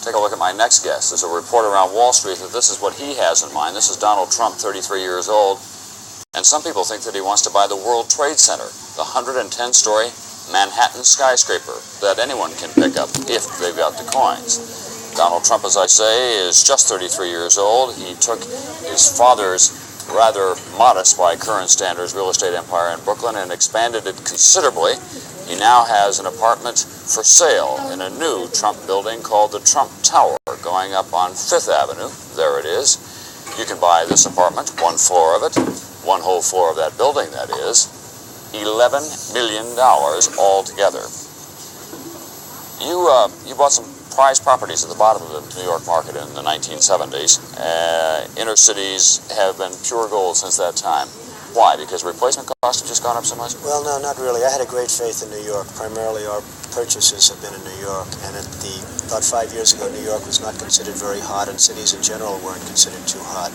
Take a look at my next guest. There's a report around Wall Street that this is what he has in mind. This is Donald Trump, 33 years old. And some people think that he wants to buy the World Trade Center, the 110-story Manhattan skyscraper that anyone can pick up if they've got the coins. Donald Trump, as I say, is just 33 years old. He took his father's rather modest by current standards real estate empire in Brooklyn and expanded it considerably. He now has an apartment for sale in a new Trump building called the Trump Tower, going up on 5th Avenue. There it is. You can buy this apartment, one floor of it, one whole floor of that building, that is, $11 million altogether. You bought some prized properties at the bottom of the New York market in the 1970s. Inner cities have been pure gold since that time. Why? Because replacement costs have just gone up so much? Well, no, not really. I had a great faith in New York. Primarily our purchases have been in New York, and about 5 years ago, New York was not considered very hot, and cities in general weren't considered too hot.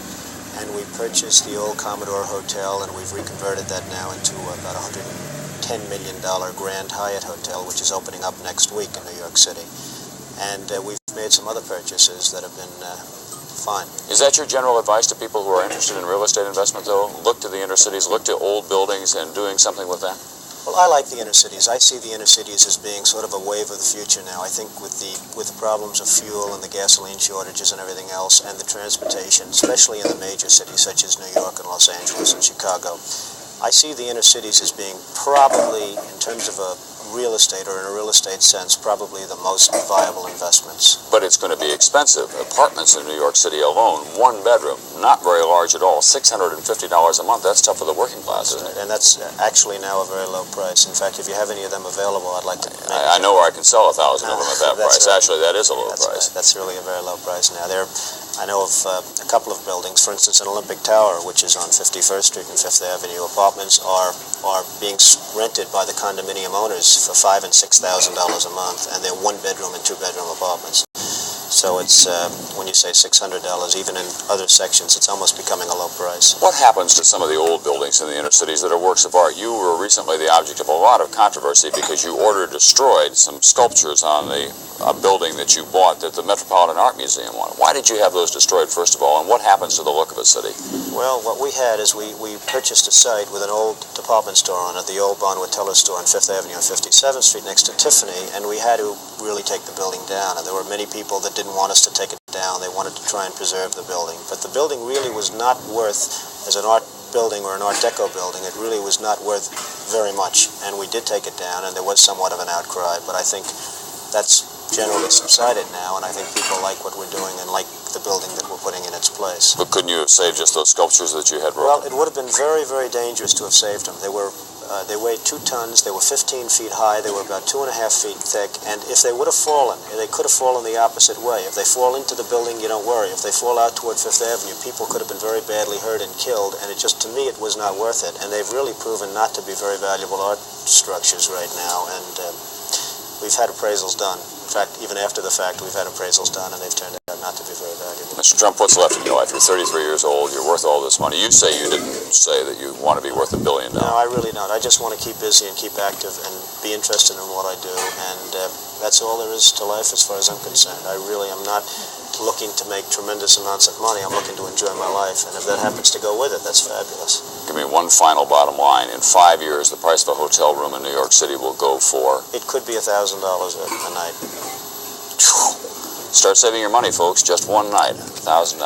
And we purchased the old Commodore Hotel, and we've reconverted that now into about $110 million Grand Hyatt Hotel, which is opening up next week in New York City. And we've made some other purchases that have been fine. Is that your general advice to people who are interested in real estate investment, though? Look to the inner cities, look to old buildings and doing something with them? Well, I like the inner cities. I see the inner cities as being sort of a wave of the future now. I think with the problems of fuel and the gasoline shortages and everything else, and the transportation, especially in the major cities such as New York and Los Angeles and Chicago, I see the inner cities as being probably, in terms of a real estate, or in a real estate sense, probably the most viable investments. But it's going to be expensive. Apartments in New York City alone, one bedroom, not very large at all, $650 a month. That's tough for the working class, isn't it? And that's actually now a very low price. In fact, if you have any of them available, I'd like to... I know where I can sell 1,000 of them at that price. Right. Actually, that is a low price. Right. That's really a very low price now. I know of a couple of buildings, for instance, an Olympic Tower, which is on 51st Street and 5th Avenue. Apartments are being rented by the condominium owners for $5,000 and $6,000 a month, and they're one-bedroom and two-bedroom apartments. So it's, when you say $600, even in other sections, it's almost becoming a low price. What happens to some of the old buildings in the inner cities that are works of art? You were recently the object of a lot of controversy because you destroyed some sculptures on a building that you bought that the Metropolitan Art Museum wanted. Why did you have those destroyed, first of all, and what happens to the look of a city? Well, what we had is we purchased a site with an old department store on it, the old Bonwit Teller store on 5th Avenue and 57th Street next to Tiffany, and we had to really take the building down, and there were many people that didn't want us to take it down. They wanted to try and preserve the building, but the building really was not worth, as an art building or an Art Deco building, it really was not worth very much, and we did take it down, and there was somewhat of an outcry, but I think that's generally subsided now, and I think people like what we're doing and like the building that we're putting in its place. But couldn't you have saved just those sculptures that you had broken? Well, it would have been very, very dangerous to have saved them. They weighed 2 tons, they were 15 feet high, they were about 2.5 feet thick, and if they would have fallen, they could have fallen the opposite way. If they fall into the building, you don't worry. If they fall out toward 5th Avenue, people could have been very badly hurt and killed, and to me, it was not worth it. And they've really proven not to be very valuable art structures right now, and we've had appraisals done. In fact, even after the fact, we've had appraisals done, and they've turned out not to be very valuable. Mr. Trump, what's left in your life? You're 33 years old. You're worth all this money. You say you didn't say that you want to be worth $1 billion. No, I really don't. I just want to keep busy and keep active and be interested in what I do, and that's all there is to life as far as I'm concerned. I really am not looking to make tremendous amounts of money. I'm looking to enjoy my life, and if that happens to go with it, that's fabulous. Give me one final bottom line. In 5 years, the price of a hotel room in New York City will go for? It could be $1,000 a night. Start saving your money, folks. Just one night, $1,000.